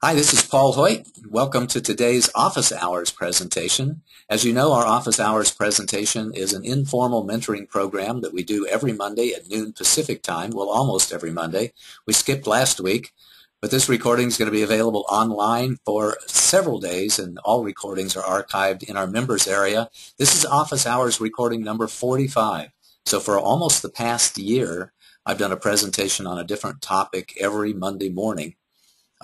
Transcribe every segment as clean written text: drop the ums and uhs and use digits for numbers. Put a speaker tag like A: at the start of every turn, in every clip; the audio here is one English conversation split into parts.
A: Hi, this is Paul Hoyt. Welcome to today's Office Hours presentation. As you know, our Office Hours presentation is an informal mentoring program that we do every Monday at noon Pacific time, well, almost every Monday. We skipped last week, but this recording is going to be available online for several days, and all recordings are archived in our members area. This is Office Hours recording number 45. So for almost the past year, I've done a presentation on a different topic every Monday morning.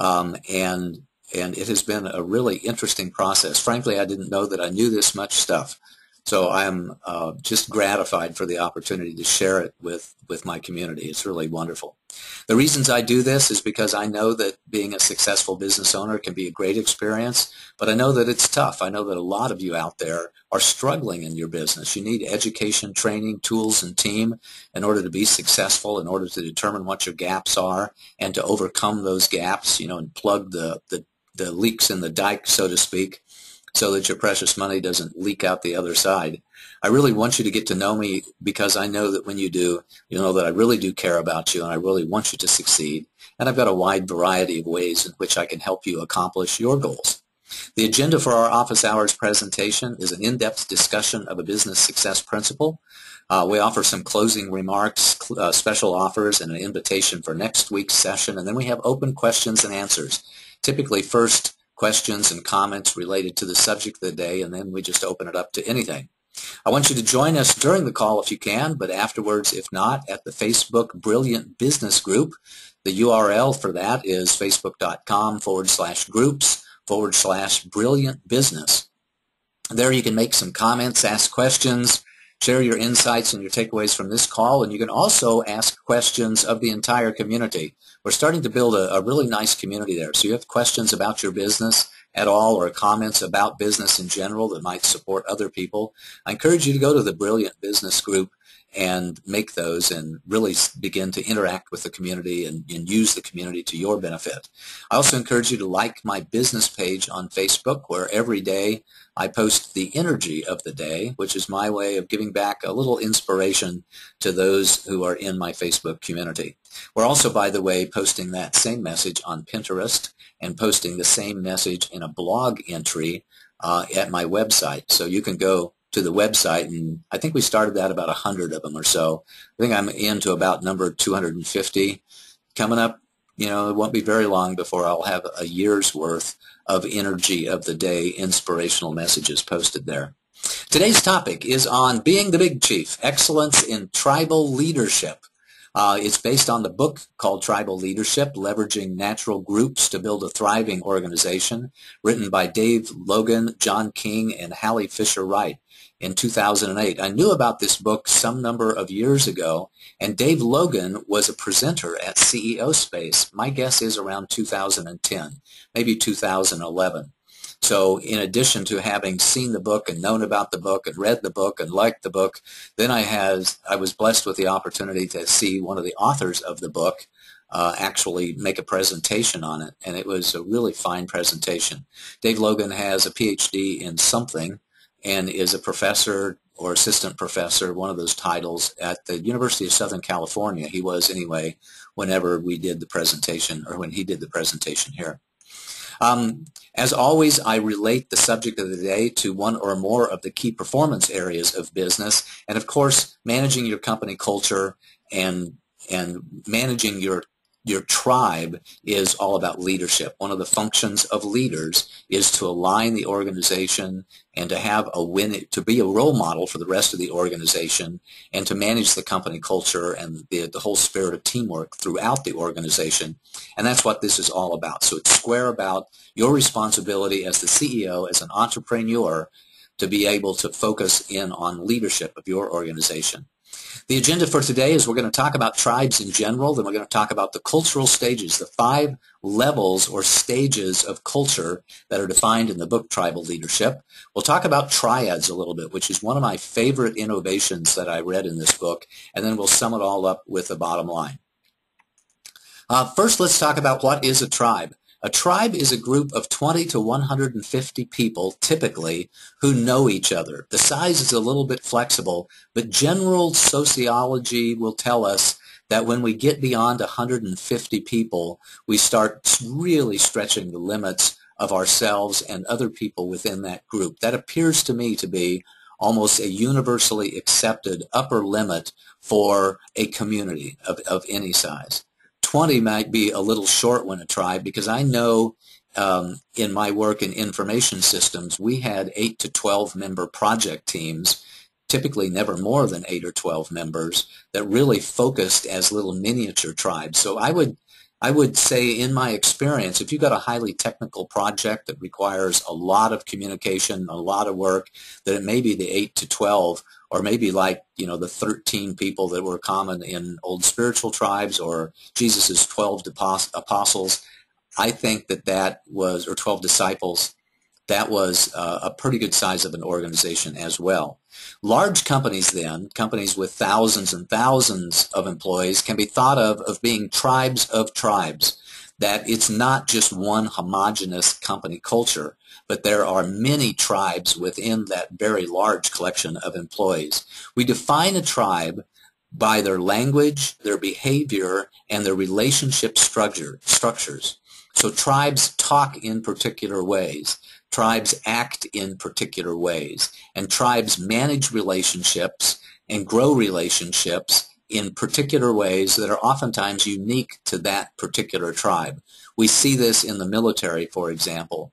A: And it has been a really interesting process. Frankly, I didn't know that I knew this much stuff. So I'm just gratified for the opportunity to share it with my community. It's really wonderful. The reasons I do this is because I know that being a successful business owner can be a great experience, but I know that it's tough. I know that a lot of you out there are struggling in your business. You need education, training, tools, and team in order to be successful, in order to determine what your gaps are and to overcome those gaps, and plug the leaks in the dike, so to speak, so that your precious money doesn't leak out the other side. I really want you to get to know me because I know that when you do, you know that I really do care about you and I really want you to succeed. And I've got a wide variety of ways in which I can help you accomplish your goals. The agenda for our Office Hours presentation is an in-depth discussion of a business success principle. We offer some closing remarks, special offers, and an invitation for next week's session. And then we have open questions and answers. Typically first, questions and comments related to the subject of the day, and then we just open it up to anything. I want you to join us during the call if you can, but afterwards, if not, at the Facebook Brilliant Business Group. The URL for that is facebook.com/groups/Brilliant Business. There you can make some comments, ask questions, share your insights and your takeaways from this call, and you can also ask questions of the entire community. We're starting to build a really nice community there. So you have questions about your business at all or comments about business in general that might support other people, I encourage you to go to the Brilliant Business Group and make those and really begin to interact with the community and use the community to your benefit. I also encourage you to like my business page on Facebook, where every day I post the energy of the day, which is my way of giving back a little inspiration to those who are in my Facebook community. We're also, by the way, posting that same message on Pinterest and posting the same message in a blog entry at my website. So you can go to the website, and I think we started that about 100 of them or so. I think I'm into about number 250. Coming up, it won't be very long before I'll have a year's worth of energy of the day, inspirational messages posted there. Today's topic is on being the big chief, excellence in tribal leadership. It's based on the book called Tribal Leadership, Leveraging Natural Groups to Build a Thriving Organization, written by Dave Logan, John King, and Hallie Fisher-Wright in 2008. I knew about this book some number of years ago, and Dave Logan was a presenter at CEO Space. My guess is around 2010, maybe 2011. So in addition to having seen the book and known about the book and read the book and liked the book, then I was blessed with the opportunity to see one of the authors of the book actually make a presentation on it, and it was a really fine presentation. Dave Logan has a PhD in something and is a professor or assistant professor, one of those titles, at the University of Southern California. He was anyway whenever we did the presentation, or when he did the presentation here. As always, I relate the subject of the day to one or more of the key performance areas of business, and of course, managing your company culture and managing your tribe is all about leadership. One of the functions of leaders is to align the organization and to be a role model for the rest of the organization and to manage the company culture and the whole spirit of teamwork throughout the organization. And that's what this is all about. So it's square about your responsibility as the CEO, as an entrepreneur, to be able to focus in on leadership of your organization. The agenda for today is we're going to talk about tribes in general, then we're going to talk about the cultural stages, the 5 levels or stages of culture that are defined in the book Tribal Leadership. We'll talk about triads a little bit, which is one of my favorite innovations that I read in this book, and then we'll sum it all up with the bottom line. First, let's talk about what is a tribe. A tribe is a group of 20 to 150 people, typically, who know each other. The size is a little bit flexible, but general sociology will tell us that when we get beyond 150 people, we start really stretching the limits of ourselves and other people within that group. That appears to me to be almost a universally accepted upper limit for a community of any size. 20 might be a little short when a tribe, because I know in my work in information systems, we had 8 to 12 member project teams, typically never more than 8 or 12 members, that really focused as little miniature tribes. So I would say, in my experience, if you've got a highly technical project that requires a lot of communication, a lot of work, that it may be the 8 to 12, or maybe like, the 13 people that were common in old spiritual tribes, or Jesus's 12 apostles. I think that was, or 12 disciples, that was a pretty good size of an organization as well. Large companies then, companies with thousands and thousands of employees, can be thought of being tribes of tribes, that it's not just one homogeneous company culture, but there are many tribes within that very large collection of employees. We define a tribe by their language, their behavior, and their relationship structures. So tribes talk in particular ways. Tribes act in particular ways, and tribes manage relationships and grow relationships in particular ways that are oftentimes unique to that particular tribe. We see this in the military, for example.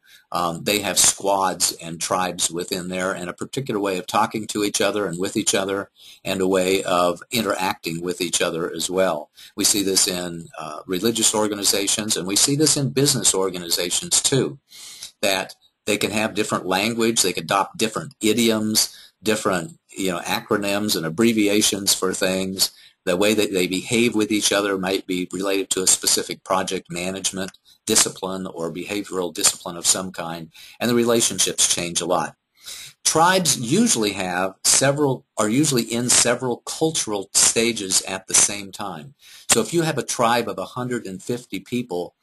A: They have squads and tribes within there, and a particular way of talking to each other and with each other, and a way of interacting with each other as well. We see this in religious organizations, and we see this in business organizations too, that they can have different language, they can adopt different idioms, different acronyms and abbreviations for things. The way that they behave with each other might be related to a specific project management discipline or behavioral discipline of some kind, and the relationships change a lot. Tribes usually are usually in several cultural stages at the same time. So if you have a tribe of 150 people,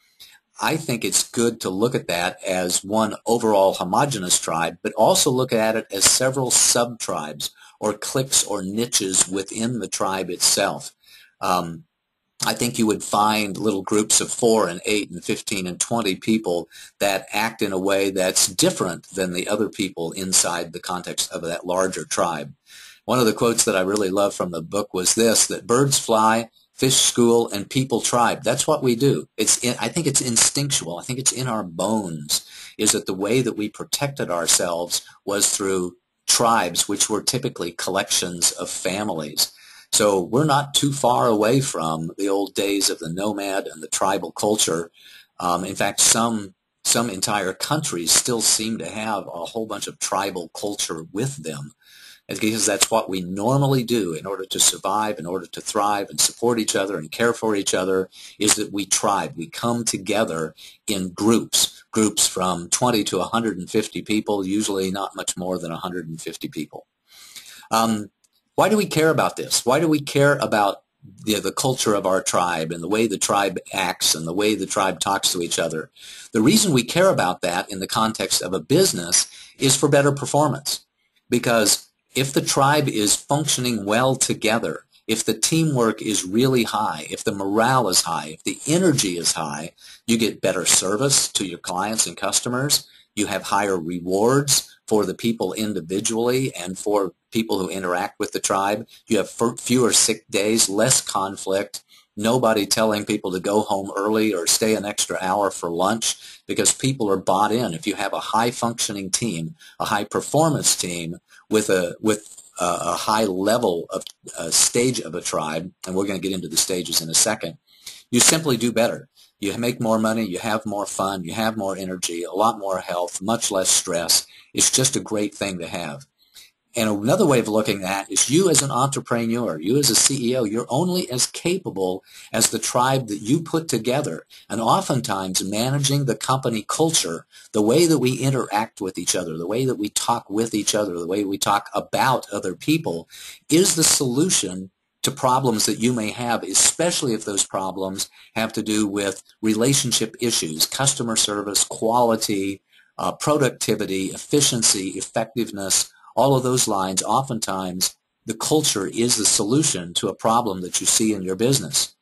A: I think it's good to look at that as one overall homogeneous tribe, but also look at it as several sub-tribes or cliques or niches within the tribe itself. I think you would find little groups of 4 and 8 and 15 and 20 people that act in a way that's different than the other people inside the context of that larger tribe. One of the quotes that I really love from the book was this, that birds fly, fish school, and people tribe. That's what we do. I think it's instinctual. I think it's in our bones, is that the way that we protected ourselves was through tribes, which were typically collections of families. So we're not too far away from the old days of the nomad and the tribal culture. In fact, some entire countries still seem to have a whole bunch of tribal culture with them. It's because that's what we normally do in order to survive, in order to thrive and support each other and care for each other, is that we tribe. We come together in groups from 20 to 150 people, usually not much more than 150 people. Why do we care about this? Why do we care about the culture of our tribe and the way the tribe acts and the way the tribe talks to each other? The reason we care about that in the context of a business is for better performance. Because if the tribe is functioning well together, if the teamwork is really high, if the morale is high, if the energy is high, you get better service to your clients and customers. You have higher rewards for the people individually and for people who interact with the tribe. You have fewer sick days, less conflict, nobody telling people to go home early or stay an extra hour for lunch, because people are bought in. If you have a high-functioning team, a high-performance team with a high level of stage of a tribe, and we're going to get into the stages in a second, you simply do better. You make more money, you have more fun, you have more energy, a lot more health, much less stress. It's just a great thing to have. And another way of looking at it is you as an entrepreneur, you as a CEO, you're only as capable as the tribe that you put together. And oftentimes managing the company culture, the way that we interact with each other, the way that we talk with each other, the way we talk about other people, is the solution to problems that you may have, especially if those problems have to do with relationship issues, customer service, quality, productivity, efficiency, effectiveness. All of those lines oftentimes the culture is the solution to a problem that you see in your business.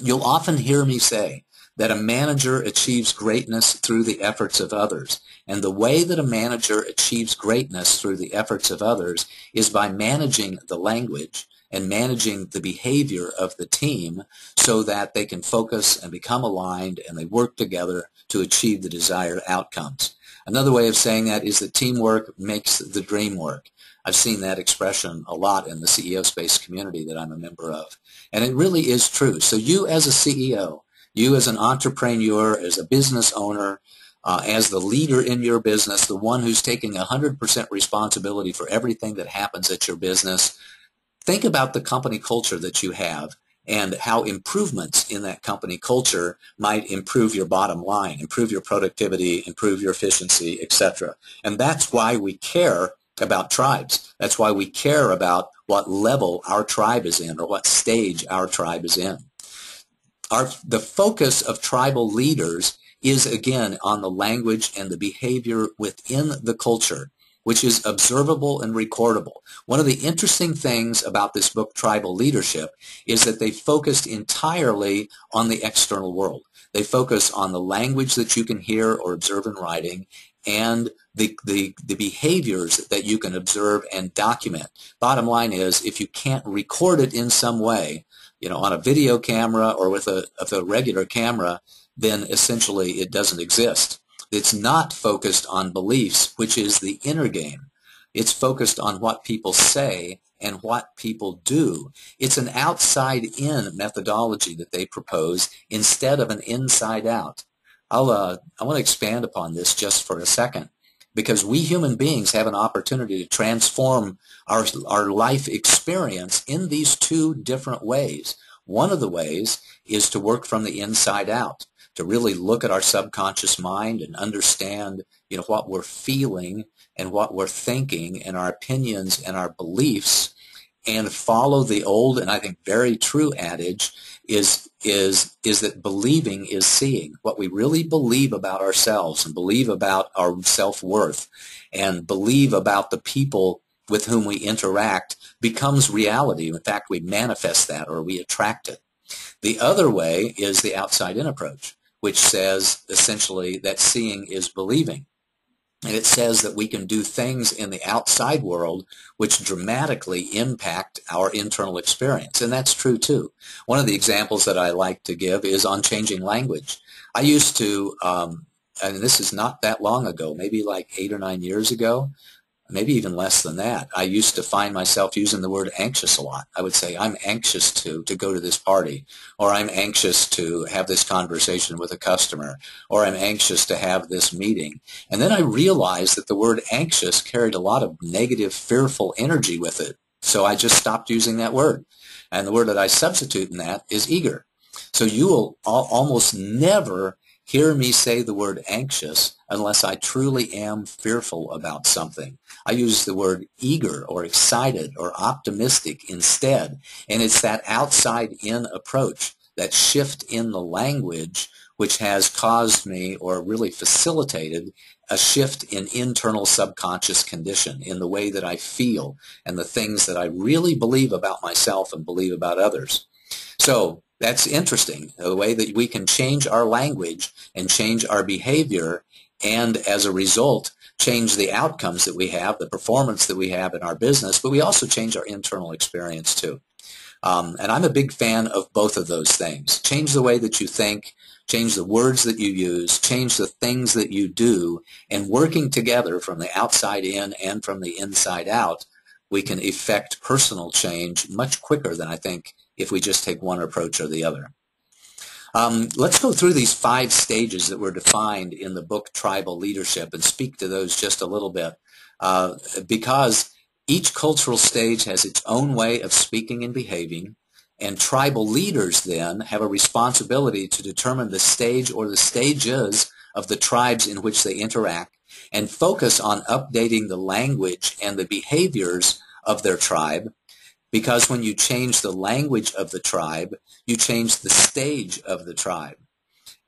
A: You'll often hear me say that a manager achieves greatness through the efforts of others. And the way that a manager achieves greatness through the efforts of others is by managing the language and managing the behavior of the team so that they can focus and become aligned and they work together to achieve the desired outcomes. Another way of saying that is that teamwork makes the dream work. I've seen that expression a lot in the CEO space community that I'm a member of. And it really is true. So you as a CEO, you as an entrepreneur, as a business owner, as the leader in your business, the one who's taking 100% responsibility for everything that happens at your business, think about the company culture that you have and how improvements in that company culture might improve your bottom line, improve your productivity, improve your efficiency, etc. And that's why we care about tribes. That's why we care about what level our tribe is in or what stage our tribe is in. The focus of tribal leaders is, again, on the language and the behavior within the culture, which is observable and recordable. One of the interesting things about this book, Tribal Leadership, is that they focused entirely on the external world. They focus on the language that you can hear or observe in writing and the behaviors that you can observe and document. Bottom line is, if you can't record it in some way, on a video camera or with a regular camera, then essentially it doesn't exist. It's not focused on beliefs, which is the inner game. It's focused on what people say and what people do. It's an outside-in methodology that they propose instead of an inside-out. I want to expand upon this just for a second, because we human beings have an opportunity to transform our life experience in these two different ways. One of the ways is to work from the inside out, to really look at our subconscious mind and understand, what we're feeling and what we're thinking and our opinions and our beliefs, and follow the old and I think very true adage is that believing is seeing. What we really believe about ourselves and believe about our self-worth and believe about the people with whom we interact becomes reality. In fact, we manifest that or we attract it. The other way is the outside-in approach, which says essentially that seeing is believing. And it says that we can do things in the outside world which dramatically impact our internal experience. And that's true too. One of the examples that I like to give is on changing language. I used to, and this is not that long ago, maybe like 8 or 9 years ago, maybe even less than that, I used to find myself using the word anxious a lot. I would say, I'm anxious to go to this party, or I'm anxious to have this conversation with a customer, or I'm anxious to have this meeting. And then I realized that the word anxious carried a lot of negative, fearful energy with it. So I just stopped using that word. And the word that I substitute in that is eager. So you will almost never hear me say the word anxious unless I truly am fearful about something. I use the word eager or excited or optimistic instead. And it's that outside-in approach, that shift in the language, which has caused me or really facilitated a shift in internal subconscious condition, in the way that I feel and the things that I really believe about myself and believe about others. So that's interesting, the way that we can change our language and change our behavior, and as a result, change the outcomes that we have, the performance that we have in our business, but we also change our internal experience too. And I'm a big fan of both of those things. Change the way that you think, change the words that you use, change the things that you do, and working together from the outside in and from the inside out, we can effect personal change much quicker than I think if we just take one approach or the other. Let's go through these 5 stages that were defined in the book Tribal Leadership and speak to those just a little bit, because each cultural stage has its own way of speaking and behaving, and tribal leaders then have a responsibility to determine the stage or the stages of the tribes in which they interact and focus on updating the language and the behaviors of their tribe. Because when you change the language of the tribe, you change the stage of the tribe.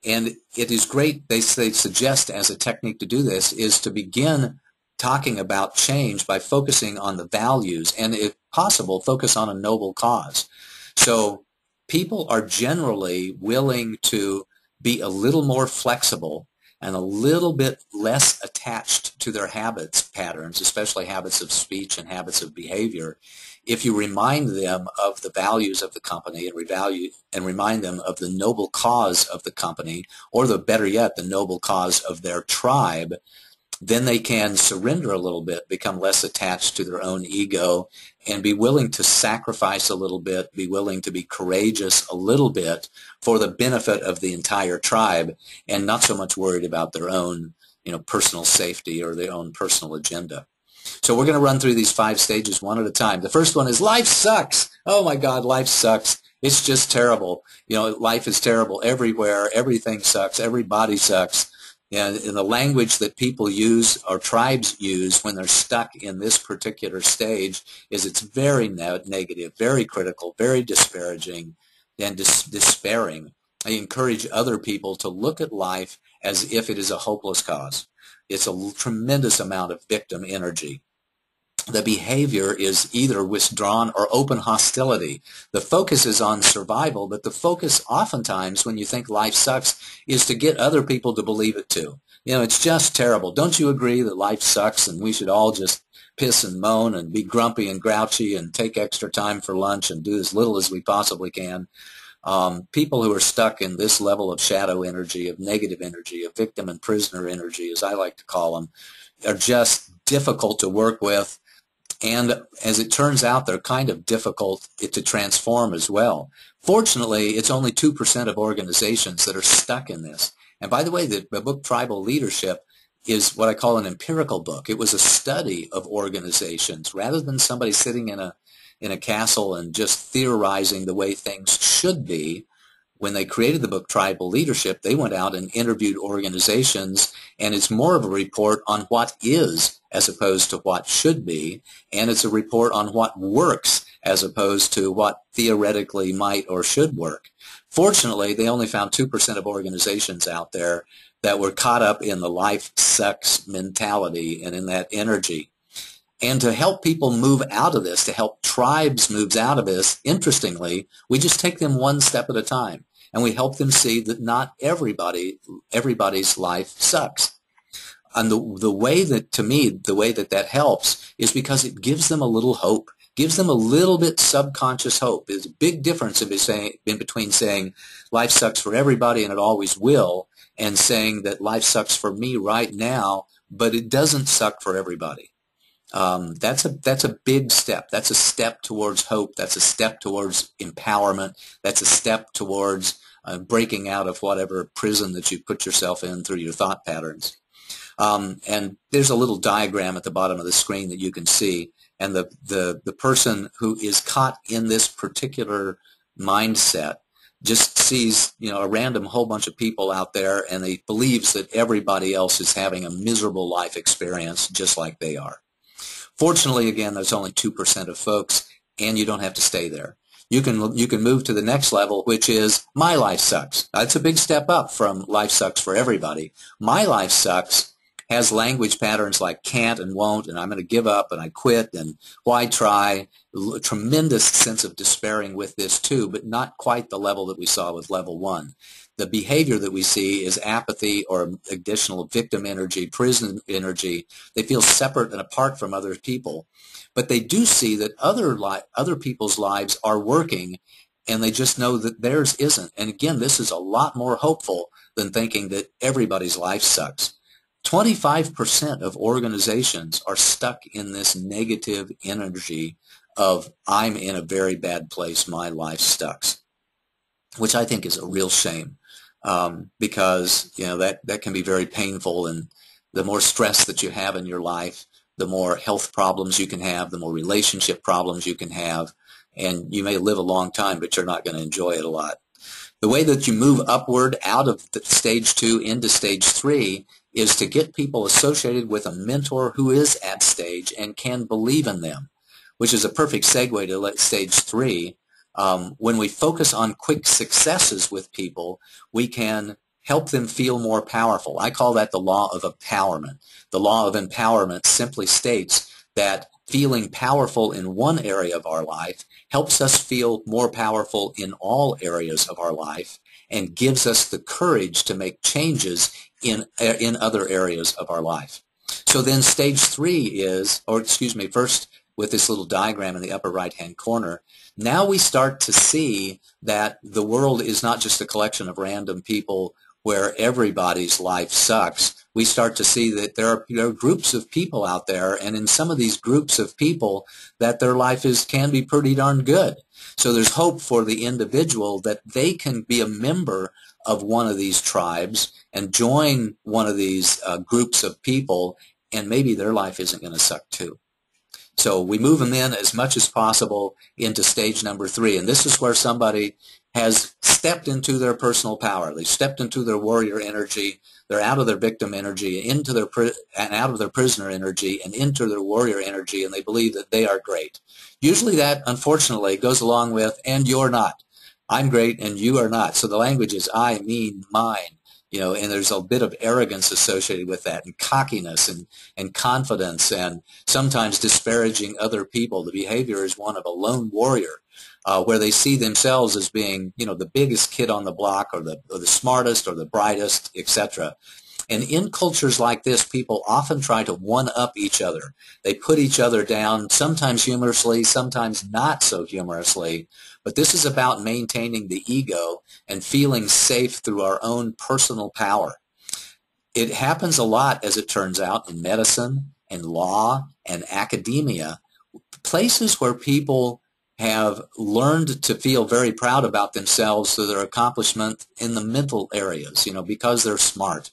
A: And it is great, they suggest as a technique to do this, is to begin talking about change by focusing on the values and, if possible, focus on a noble cause. So people are generally willing to be a little more flexible and a little bit less attached to their habits patterns, especially habits of speech and habits of behavior, if you remind them of the values of the company and remind them of the noble cause of the company, or better yet, the noble cause of their tribe. Then they can surrender a little bit, become less attached to their own ego, and be willing to sacrifice a little bit, be willing to be courageous a little bit for the benefit of the entire tribe, and not so much worried about their own, personal safety or their own personal agenda. So we're going to run through these 5 stages one at a time. The first one is life sucks. Oh my God, life sucks. It's just terrible. Life is terrible everywhere. Everything sucks. Everybody sucks. And the language that people use or tribes use when they're stuck in this particular stage is it's very negative, very critical, very disparaging, and despairing. I encourage other people to look at life as if it is a hopeless cause. It's a tremendous amount of victim energy. The behavior is either withdrawn or open hostility. The focus is on survival, but the focus oftentimes when you think life sucks is to get other people to believe it too. It's just terrible. Don't you agree that life sucks and we should all just piss and moan and be grumpy and grouchy and take extra time for lunch and do as little as we possibly can? People who are stuck in this level of shadow energy, of negative energy, of victim and prisoner energy, as I like to call them, are just difficult to work with. And as it turns out, they're kind of difficult to transform as well. Fortunately, it's only 2% of organizations that are stuck in this. And by the way, the book Tribal Leadership is what I call an empirical book. It was a study of organizations rather than somebody sitting in a castle and just theorizing the way things should be. When they created the book Tribal Leadership, they went out and interviewed organizations, and it's more of a report on what is as opposed to what should be, and it's a report on what works as opposed to what theoretically might or should work. Fortunately, they only found 2% of organizations out there that were caught up in the life sucks mentality and in that energy. And to help people move out of this, to help tribes move out of this, interestingly, we just take them one step at a time. And we help them see that not everybody's life sucks. And the way that, to me, the way that helps is because it gives them a little hope, gives them a little bit subconscious hope. There's a big difference in between saying life sucks for everybody and it always will, and saying that life sucks for me right now, but it doesn't suck for everybody. That's a big step. That's a step towards hope. That's a step towards empowerment. That's a step towards breaking out of whatever prison that you put yourself in through your thought patterns. And there's a little diagram at the bottom of the screen that you can see. And the person who is caught in this particular mindset just sees, a random whole bunch of people out there, and he believes that everybody else is having a miserable life experience just like they are. Fortunately, again, there's only 2% of folks, and you don't have to stay there. You can move to the next level, which is my life sucks. That's a big step up from life sucks for everybody. My life sucks has language patterns like can't and won't, and I'm going to give up and I quit and why try. A tremendous sense of despairing with this too, but not quite the level that we saw with level 1. The behavior that we see is apathy or additional victim energy, prison energy. They feel separate and apart from other people. But they do see that other people's lives are working, and they just know that theirs isn't. And again, this is a lot more hopeful than thinking that everybody's life sucks. 25% of organizations are stuck in this negative energy of I'm in a very bad place, my life sucks, which I think is a real shame. Because that can be very painful, and the more stress that you have in your life, the more health problems you can have, the more relationship problems you can have, and you may live a long time, but you're not going to enjoy it a lot. The way that you move upward out of stage 2 into stage 3 is to get people associated with a mentor who is at stage and can believe in them, which is a perfect segue to stage 3. When we focus on quick successes with people, we can help them feel more powerful. I call that the law of empowerment. The law of empowerment simply states that feeling powerful in one area of our life helps us feel more powerful in all areas of our life and gives us the courage to make changes in other areas of our life. So then stage 3 is, first with this little diagram in the upper right-hand corner, now we start to see that the world is not just a collection of random people where everybody's life sucks. We start to see that there are groups of people out there, and in some of these groups of people that their life can be pretty darn good. So there's hope for the individual that they can be a member of one of these tribes and join one of these groups of people, and maybe their life isn't going to suck too. So we move them in as much as possible into stage number 3, and this is where somebody has stepped into their personal power. They've stepped into their warrior energy. They're out of their victim energy, out of their prisoner energy, and into their warrior energy, and they believe that they are great. Usually that, unfortunately, goes along with, and you're not. I'm great and you are not. So the language is I, me, mine. And there's a bit of arrogance associated with that, and cockiness and confidence, and sometimes disparaging other people. The behavior is one of a lone warrior, where they see themselves as being, the biggest kid on the block, or the smartest, or the brightest, etc. And in cultures like this, people often try to one-up each other. They put each other down, sometimes humorously, sometimes not so humorously. But this is about maintaining the ego and feeling safe through our own personal power. It happens a lot, as it turns out, in medicine and law and academia, places where people have learned to feel very proud about themselves through their accomplishment in the mental areas, because they're smart.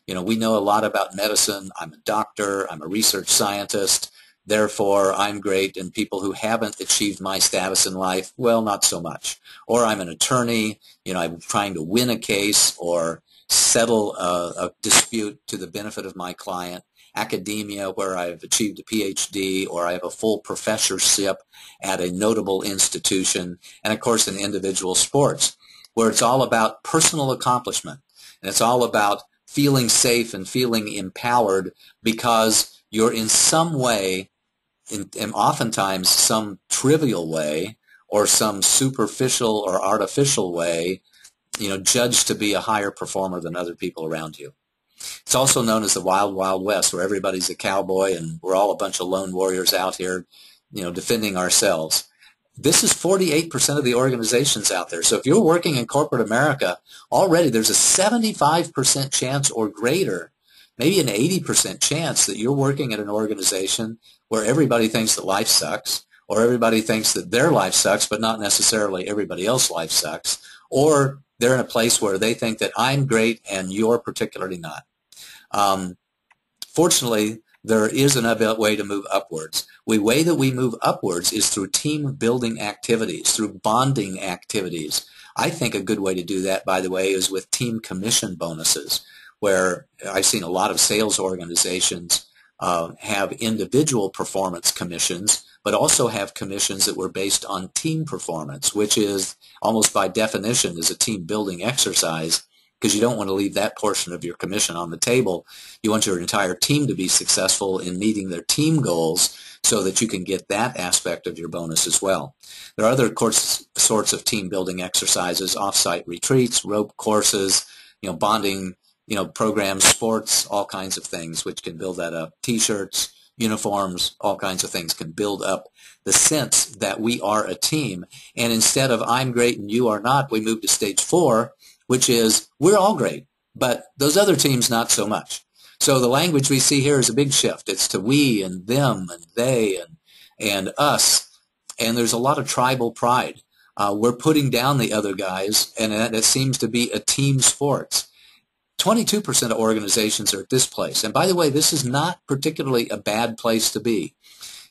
A: We know a lot about medicine. I'm a doctor. I'm a research scientist. Therefore, I'm great, and people who haven't achieved my status in life, well, not so much. Or I'm an attorney, I'm trying to win a case or settle a dispute to the benefit of my client. Academia, where I've achieved a PhD, or I have a full professorship at a notable institution. And, of course, in individual sports, where it's all about personal accomplishment. And it's all about feeling safe and feeling empowered because you're in some way, and oftentimes some trivial way or some superficial or artificial way, judged to be a higher performer than other people around you. It's also known as the Wild Wild West, where everybody's a cowboy and we're all a bunch of lone warriors out here, defending ourselves. This is 48% of the organizations out there. So if you're working in corporate America, already there's a 75% chance or greater, maybe an 80% chance that you're working at an organization where everybody thinks that life sucks, or everybody thinks that their life sucks, but not necessarily everybody else's life sucks, or they're in a place where they think that I'm great and you're particularly not. Fortunately, there is another way to move upwards. The way that we move upwards is through team-building activities, through bonding activities. I think a good way to do that, by the way, is with team commission bonuses, where I've seen a lot of sales organizations have individual performance commissions, but also have commissions that were based on team performance, which is almost by definition is a team-building exercise, because you don't want to leave that portion of your commission on the table. You want your entire team to be successful in meeting their team goals so that you can get that aspect of your bonus as well. There are other sorts of team-building exercises, off-site retreats, rope courses, bonding, programs, sports, all kinds of things which can build that up. T-shirts, uniforms, all kinds of things can build up the sense that we are a team. And instead of I'm great and you are not, we move to stage 4, which is we're all great, but those other teams not so much. So the language we see here is a big shift. It's to we and them and they and us, and there's a lot of tribal pride. We're putting down the other guys, and it seems to be a team sport. 22% of organizations are at this place. And by the way, this is not particularly a bad place to be.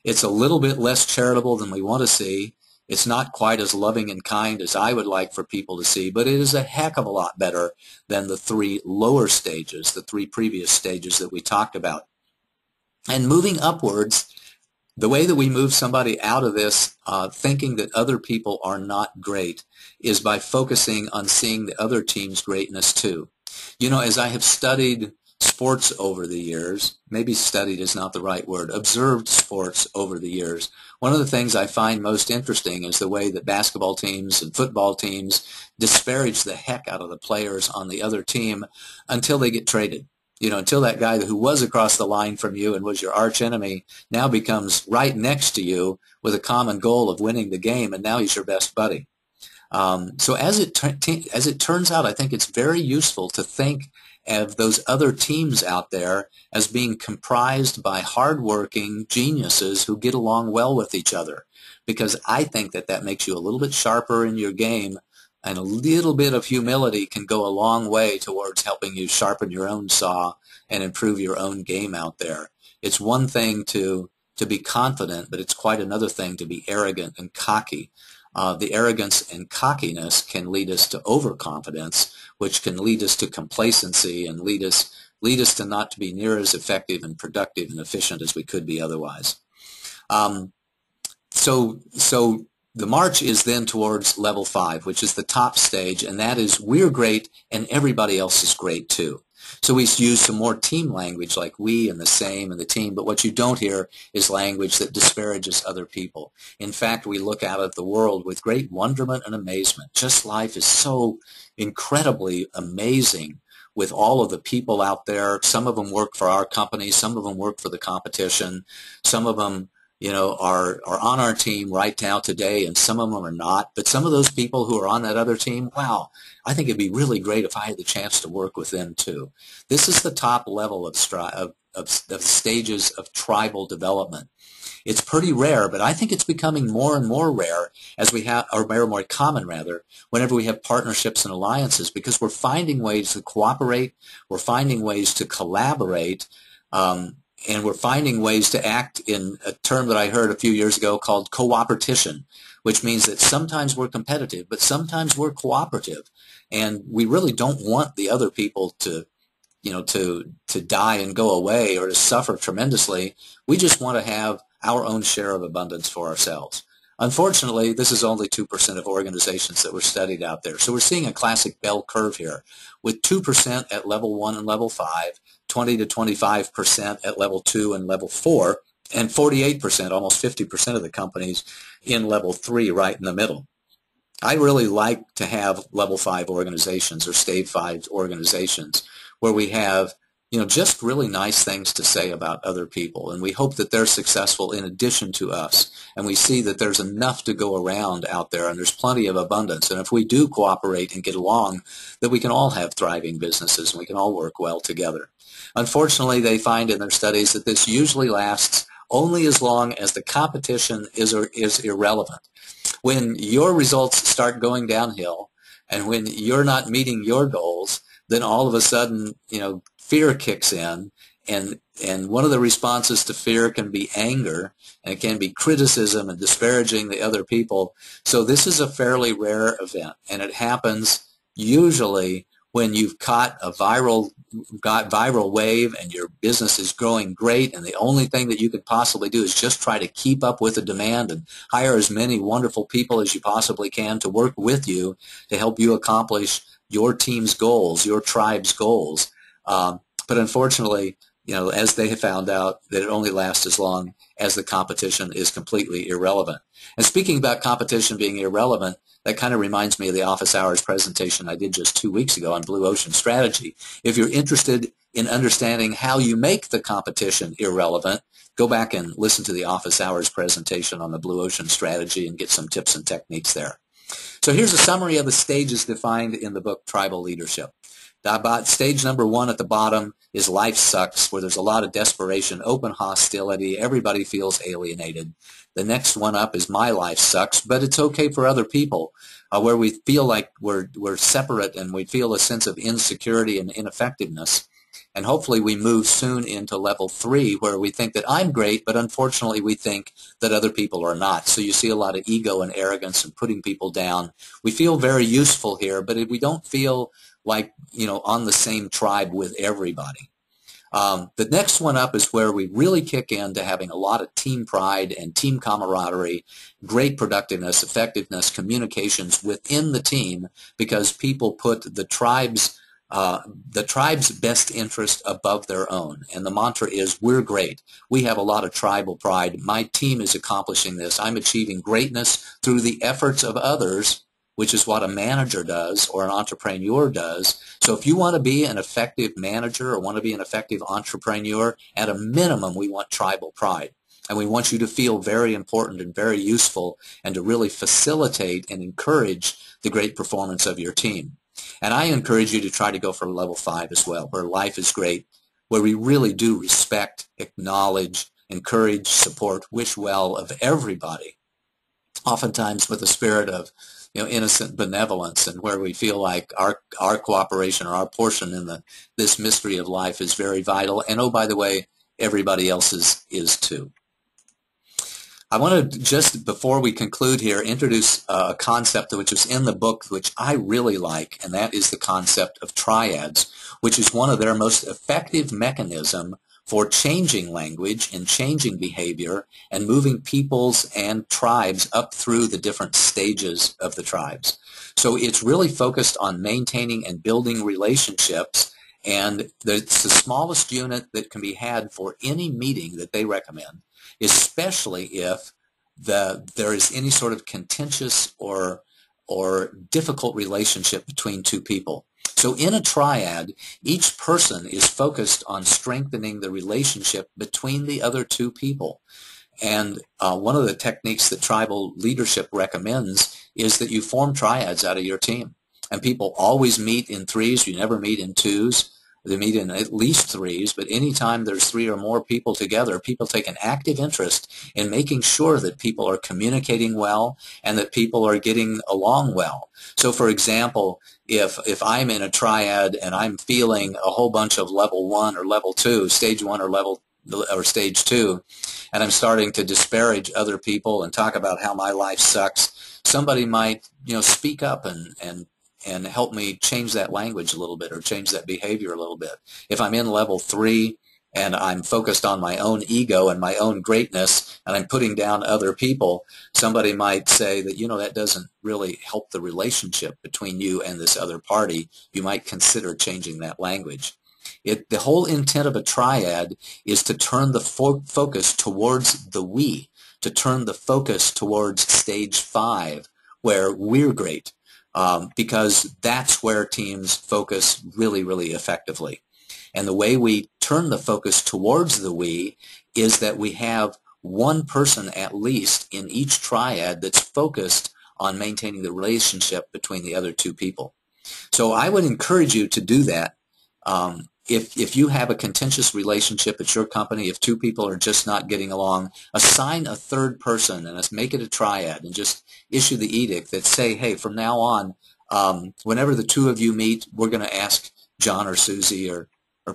A: It's a little bit less charitable than we want to see. It's not quite as loving and kind as I would like for people to see, but it is a heck of a lot better than the 3 lower stages, the 3 previous stages that we talked about. And moving upwards, the way that we move somebody out of this thinking that other people are not great is by focusing on seeing the other team's greatness too. As I have studied sports over the years, maybe studied is not the right word, observed sports over the years, one of the things I find most interesting is the way that basketball teams and football teams disparage the heck out of the players on the other team until they get traded. Until that guy who was across the line from you and was your arch enemy now becomes right next to you with a common goal of winning the game, and now he's your best buddy. So as it turns out, I think it's very useful to think of those other teams out there as being comprised by hardworking geniuses who get along well with each other, because I think that makes you a little bit sharper in your game, and a little bit of humility can go a long way towards helping you sharpen your own saw and improve your own game out there. It's one thing to be confident, but it's quite another thing to be arrogant and cocky. The arrogance and cockiness can lead us to overconfidence, which can lead us to complacency and lead us to not to be near as effective and productive and efficient as we could be otherwise. So the march is then towards level 5, which is the top stage, and that is we're great and everybody else is great too. So we use some more team language like we and the same and the team, but what you don't hear is language that disparages other people. In fact, we look out at the world with great wonderment and amazement. Just life is so incredibly amazing with all of the people out there. Some of them work for our company, some of them work for the competition, some of them are on our team right now today, and some of them are not. But some of those people who are on that other team, wow, I think it'd be really great if I had the chance to work with them too. This is the top level of stages of tribal development. It's pretty rare, but I think it's becoming more and more rare as we have, or more common rather, whenever we have partnerships and alliances, because we're finding ways to cooperate, we're finding ways to collaborate, and we're finding ways to act in a term that I heard a few years ago called cooperation, which means that sometimes we're competitive, but sometimes we're cooperative. And we really don't want the other people to die and go away or to suffer tremendously. We just want to have our own share of abundance for ourselves. Unfortunately, this is only 2% of organizations that were studied out there. So we're seeing a classic bell curve here, with 2% at level 1 and level 5, 20 to 25% at level 2 and level 4, and 48%, almost 50% of the companies in level 3 right in the middle. I really like to have level 5 organizations or stage 5 organizations where we have just really nice things to say about other people, and we hope that they're successful in addition to us, and we see that there's enough to go around out there, and there's plenty of abundance, and if we do cooperate and get along, that we can all have thriving businesses, and we can all work well together. Unfortunately, they find in their studies that this usually lasts only as long as the competition is irrelevant. When your results start going downhill, and when you're not meeting your goals, then all of a sudden, fear kicks in, and one of the responses to fear can be anger, and it can be criticism and disparaging the other people. So this is a fairly rare event, and it happens usually when you've caught a viral wave and your business is growing great, and the only thing that you could possibly do is just try to keep up with the demand and hire as many wonderful people as you possibly can to work with you to help you accomplish your team's goals, your tribe's goals. But unfortunately, as they have found out, that it only lasts as long as the competition is completely irrelevant. And speaking about competition being irrelevant, that kind of reminds me of the office hours presentation I did just 2 weeks ago on Blue Ocean Strategy. If you're interested in understanding how you make the competition irrelevant, go back and listen to the office hours presentation on the Blue Ocean Strategy and get some tips and techniques there. So here's a summary of the stages defined in the book Tribal Leadership. About stage number 1 at the bottom is life sucks, where there's a lot of desperation, open hostility, everybody feels alienated. The next one up is my life sucks, but it's okay for other people, where we feel like we're separate and we feel a sense of insecurity and ineffectiveness. And hopefully we move soon into level 3, where we think that I'm great, but unfortunately we think that other people are not. So you see a lot of ego and arrogance and putting people down. We feel very useful here, but we don't feel like, on the same tribe with everybody. The next one up is where we really kick into having a lot of team pride and team camaraderie, great productiveness, effectiveness, communications within the team, because people put the tribe's the tribe's best interest above their own. And the mantra is, we're great. We have a lot of tribal pride. My team is accomplishing this. I'm achieving greatness through the efforts of others, which is what a manager does or an entrepreneur does. So if you want to be an effective manager or want to be an effective entrepreneur, at a minimum, we want tribal pride. And we want you to feel very important and very useful and to really facilitate and encourage the great performance of your team. And I encourage you to try to go for level 5 as well, where life is great, where we really do respect, acknowledge, encourage, support, wish well of everybody, oftentimes with a spirit of innocent benevolence, and where we feel like our cooperation or our portion in this mystery of life is very vital. And oh, by the way, everybody else's is too. I want to, just before we conclude here, introduce a concept which is in the book, which I really like, and that is the concept of triads, which is one of their most effective mechanism for changing language and changing behavior and moving peoples and tribes up through the different stages of the tribes. So it's really focused on maintaining and building relationships, and it's the smallest unit that can be had for any meeting that they recommend, especially if there is any sort of contentious or difficult relationship between two people. So in a triad, each person is focused on strengthening the relationship between the other two people. And one of the techniques that tribal leadership recommends is that you form triads out of your team. And people always meet in 3s. You never meet in 2s. They meet in at least 3s, but anytime there's 3 or more people together, people take an active interest in making sure that people are communicating well and that people are getting along well. So for example, if I'm in a triad and I'm feeling a whole bunch of level 1 or level 2, stage 1 or stage 2, and I'm starting to disparage other people and talk about how my life sucks, somebody might speak up and help me change that language a little bit or change that behavior a little bit. If I'm in level 3 and I'm focused on my own ego and my own greatness and I'm putting down other people, somebody might say that, that doesn't really help the relationship between you and this other party. You might consider changing that language. The whole intent of a triad is to turn the focus towards the we, to turn the focus towards stage 5, where we're great. Because that's where teams focus really, really effectively. And the way we turn the focus towards the we is that we have one person at least in each triad that's focused on maintaining the relationship between the other two people. So I would encourage you to do that. If you have a contentious relationship at your company, if 2 people are just not getting along, assign a 3rd person and make it a triad and just issue the edict that say, hey, from now on, whenever the 2 of you meet, we're going to ask John or Susie or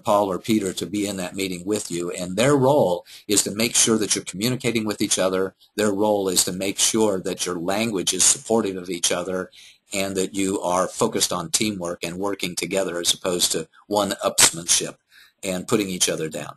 A: Paul or Peter to be in that meeting with you. And their role is to make sure that you're communicating with each other. Their role is to make sure that your language is supportive of each other and that you are focused on teamwork and working together as opposed to one-upsmanship and putting each other down.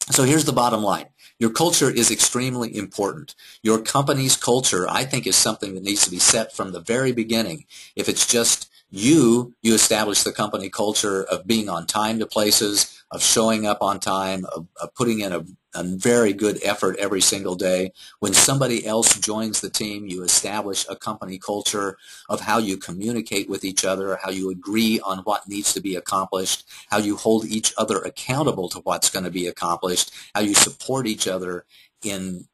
A: So here's the bottom line. Your culture is extremely important. Your company's culture, I think, is something that needs to be set from the very beginning. If it's just you establish the company culture of being on time to places, of showing up on time, of putting in a very good effort every single day. When somebody else joins the team, you establish a company culture of how you communicate with each other, how you agree on what needs to be accomplished, how you hold each other accountable to what's going to be accomplished, how you support each other in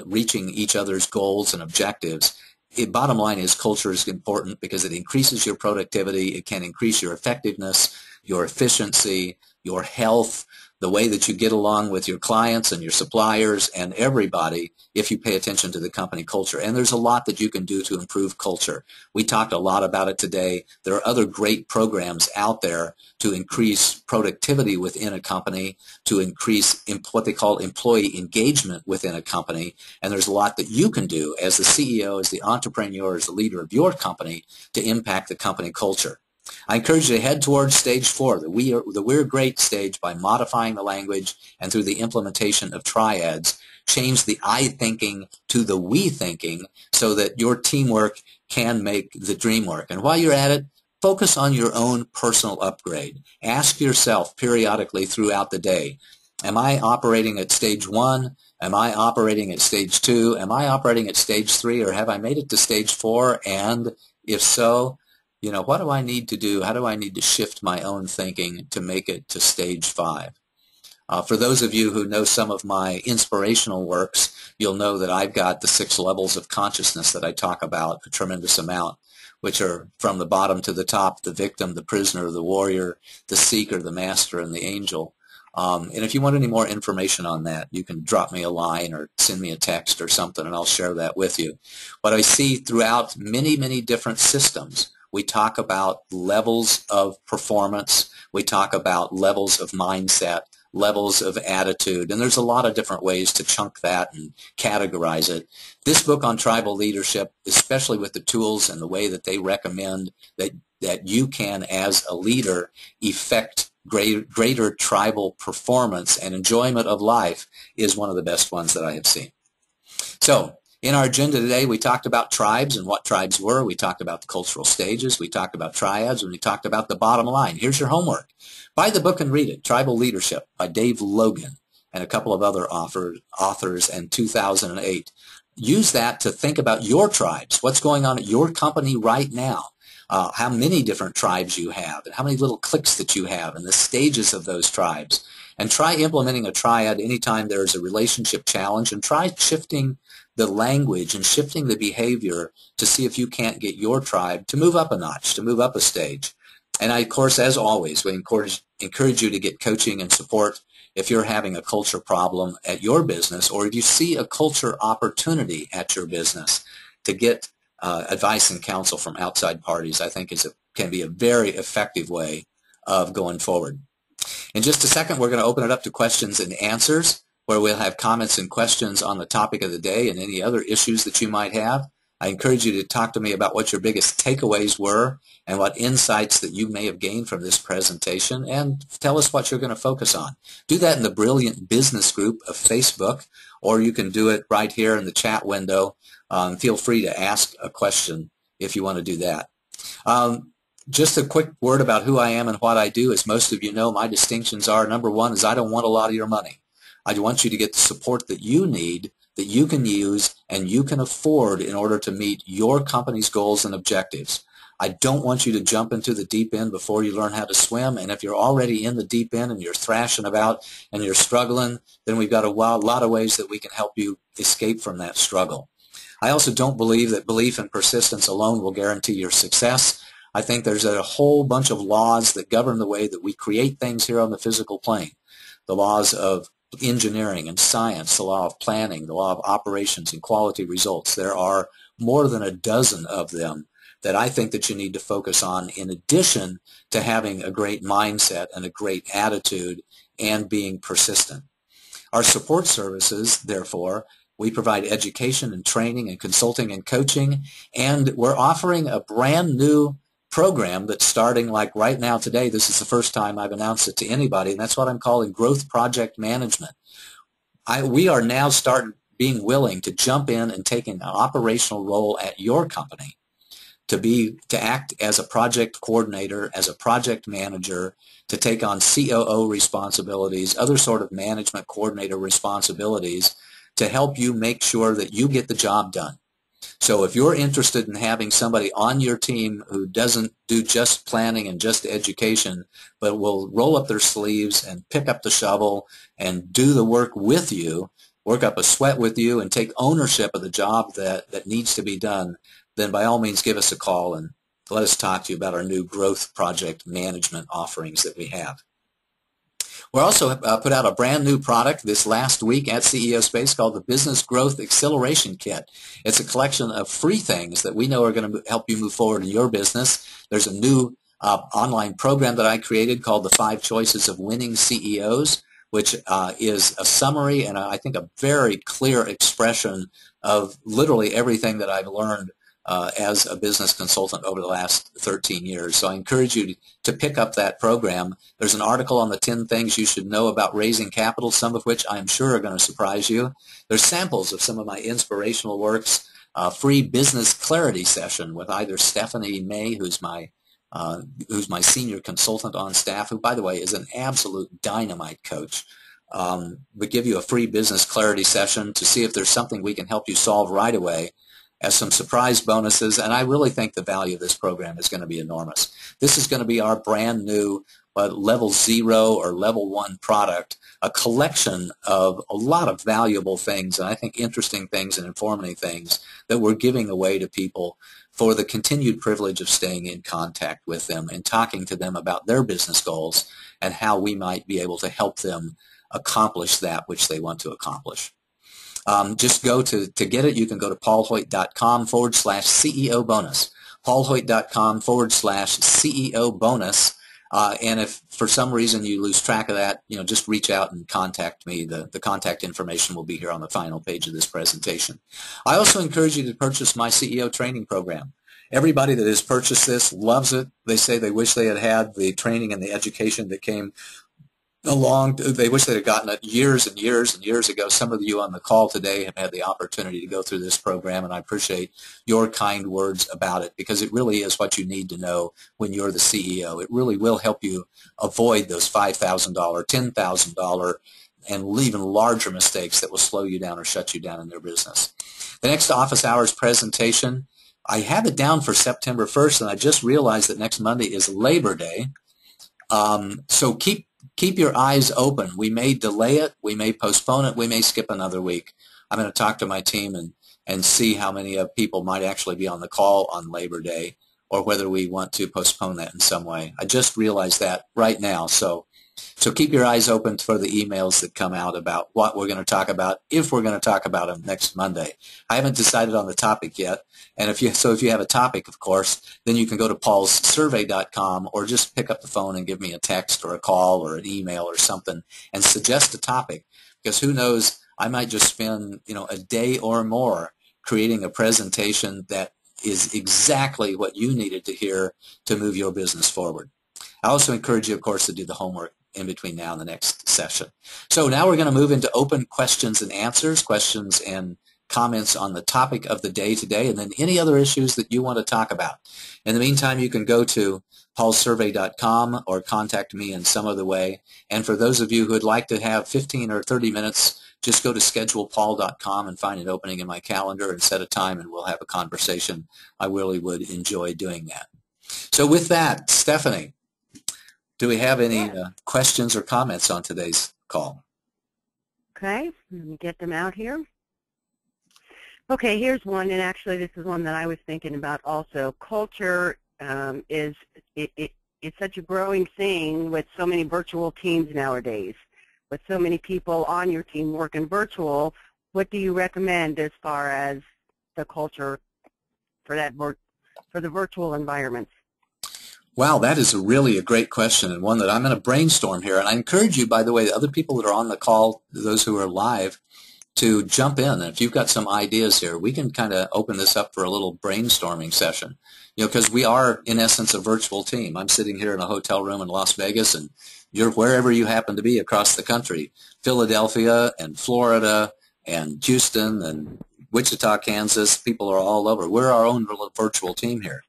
A: reaching each other's goals and objectives. Bottom line is culture is important because it increases your productivity, it can increase your effectiveness, your efficiency, your health, the way that you get along with your clients and your suppliers and everybody if you pay attention to the company culture. And there's a lot that you can do to improve culture. We talked a lot about it today. There are other great programs out there to increase productivity within a company, to increase what they call employee engagement within a company. And there's a lot that you can do as the CEO, as the entrepreneur, as the leader of your company to impact the company culture. I encourage you to head towards stage 4, the We're Great stage, by modifying the language and through the implementation of triads. Change the I thinking to the we thinking so that your teamwork can make the dream work. And while you're at it, focus on your own personal upgrade. Ask yourself periodically throughout the day, am I operating at stage 1? Am I operating at stage 2? Am I operating at stage 3? Or have I made it to stage 4? And if so, what do I need to do? How do I need to shift my own thinking to make it to stage 5? For those of you who know some of my inspirational works, you'll know that I've got the 6 levels of consciousness that I talk about a tremendous amount, which are from the bottom to the top: the victim, the prisoner, the warrior, the seeker, the master, and the angel. And if you want any more information on that, you can drop me a line or send me a text or something, and I'll share that with you. What I see throughout many, many different systems, we talk about levels of performance, we talk about levels of mindset, levels of attitude, and there's a lot of different ways to chunk that and categorize it. This book on tribal leadership, especially with the tools and the way that they recommend that you can, as a leader, effect greater tribal performance and enjoyment of life, is one of the best ones that I have seen. So, in our agenda today, we talked about tribes and what tribes were. We talked about the cultural stages. We talked about triads, and we talked about the bottom line. Here's your homework. Buy the book and read it, Tribal Leadership by Dave Logan and a couple of other authors in 2008. Use that to think about your tribes, what's going on at your company right now, how many different tribes you have, and how many little cliques that you have, and the stages of those tribes. And try implementing a triad anytime there's a relationship challenge, and try shifting the language and shifting the behavior to see if you can't get your tribe to move up a notch, to move up a stage. And I, of course, as always, we encourage you to get coaching and support if you're having a culture problem at your business, or if you see a culture opportunity at your business. To get advice and counsel from outside parties, I think can be a very effective way of going forward. In just a second, we're going to open it up to questions and answers, where we'll have comments and questions on the topic of the day and any other issues that you might have. I encourage you to talk to me about what your biggest takeaways were and what insights that you may have gained from this presentation, and tell us what you're going to focus on. Do that in the Brilliant Business group of Facebook, or you can do it right here in the chat window. Feel free to ask a question if you want to do that. Just a quick word about who I am and what I do. As most of you know, my distinctions are, number one is I don't want a lot of your money. I want you to get the support that you need, that you can use and you can afford in order to meet your company's goals and objectives. I don't want you to jump into the deep end before you learn how to swim, and if you're already in the deep end and you're thrashing about and you're struggling, then we've got a lot of ways that we can help you escape from that struggle. I also don't believe that belief and persistence alone will guarantee your success. I think there's a whole bunch of laws that govern the way that we create things here on the physical plane. The laws of engineering and science, the law of planning, the law of operations and quality results. There are more than a dozen of them that I think that you need to focus on, in addition to having a great mindset and a great attitude and being persistent. Our support services, therefore, we provide education and training and consulting and coaching, and we're offering a brand new program that's starting like right now today. This is the first time I've announced it to anybody, and that's what I'm calling Growth Project Management. We are now being willing to jump in and take an operational role at your company, to act as a project coordinator, as a project manager, to take on COO responsibilities, other sort of management coordinator responsibilities, to help you make sure that you get the job done. So if you're interested in having somebody on your team who doesn't do just planning and just education, but will roll up their sleeves and pick up the shovel and do the work with you, work up a sweat with you, and take ownership of the job that needs to be done, then by all means give us a call and let us talk to you about our new growth project management offerings that we have. We also put out a brand new product this last week at CEO Space called the Business Growth Acceleration Kit. It's a collection of free things that we know are going to help you move forward in your business. There's a new online program that I created called the 5 Choices of Winning CEOs, which is a summary and I think a very clear expression of literally everything that I've learned as a business consultant over the last 13 years. So I encourage you to pick up that program. There's an article on the 10 things you should know about raising capital, some of which I'm sure are going to surprise you. There's samples of some of my inspirational works, a free business clarity session with either Stephanie May, who's my who's my senior consultant on staff, who, by the way, is an absolute dynamite coach. We give you a free business clarity session to see if there's something we can help you solve right away, as some surprise bonuses, and I really think the value of this program is going to be enormous. This is going to be our brand new level 0 or level 1 product, a collection of a lot of valuable things, and I think interesting things and informative things that we're giving away to people for the continued privilege of staying in contact with them and talking to them about their business goals and how we might be able to help them accomplish that which they want to accomplish. Just go to get it. You can go to paulhoyt.com/CEO bonus, paulhoyt.com/CEO bonus. And if for some reason you lose track of that, just reach out and contact me. The contact information will be here on the final page of this presentation. I also encourage you to purchase my CEO training program. Everybody that has purchased this loves it. They say they wish they had had the training and the education that came along. They wish they'd have gotten it years and years and years ago. Some of you on the call today have had the opportunity to go through this program, and I appreciate your kind words about it, because it really is what you need to know when you're the CEO. It really will help you avoid those $5,000, $10,000, and even larger mistakes that will slow you down or shut you down in their business. The next office hours presentation, I have it down for September 1st, and I just realized that next Monday is Labor Day. So keep your eyes open. We may delay it, we may postpone it, we may skip another week. I'm going to talk to my team and see how many people might actually be on the call on Labor Day, or whether we want to postpone that in some way. I just realized that right now. So keep your eyes open for the emails that come out about what we're going to talk about, if we're going to talk about them next Monday. I haven't decided on the topic yet, and if you have a topic, of course, then you can go to paulssurvey.com or just pick up the phone and give me a text or a call or an email or something and suggest a topic, because who knows, I might just spend a day or more creating a presentation that is exactly what you needed to hear to move your business forward. I also encourage you, of course, to do the homework in between now and the next session. So now we're going to move into open questions and answers, questions and comments on the topic of the day today, and then any other issues that you want to talk about. In the meantime, you can go to paulssurvey.com or contact me in some other way. And for those of you who would like to have 15 or 30 minutes, just go to schedulepaul.com and find an opening in my calendar and set a time, and we'll have a conversation. I really would enjoy doing that. So with that, Stephanie, do we have any questions or comments on today's call?
B: Okay, let me get them out here. Okay, here's one, and actually this is one that I was thinking about also. Culture is such a growing thing with so many virtual teams nowadays. With so many people on your team working virtual, what do you recommend as far as the culture for the virtual environments?
A: Wow, that is really a great question, and one that I'm going to brainstorm here. And I encourage you, by the way, the other people that are on the call, those who are live, to jump in. And if you've got some ideas here, we can kind of open this up for a little brainstorming session. Because we are, in essence, a virtual team. I'm sitting here in a hotel room in Las Vegas, and you're wherever you happen to be across the country. Philadelphia and Florida and Houston and Wichita, Kansas, people are all over. We're our own little virtual team here.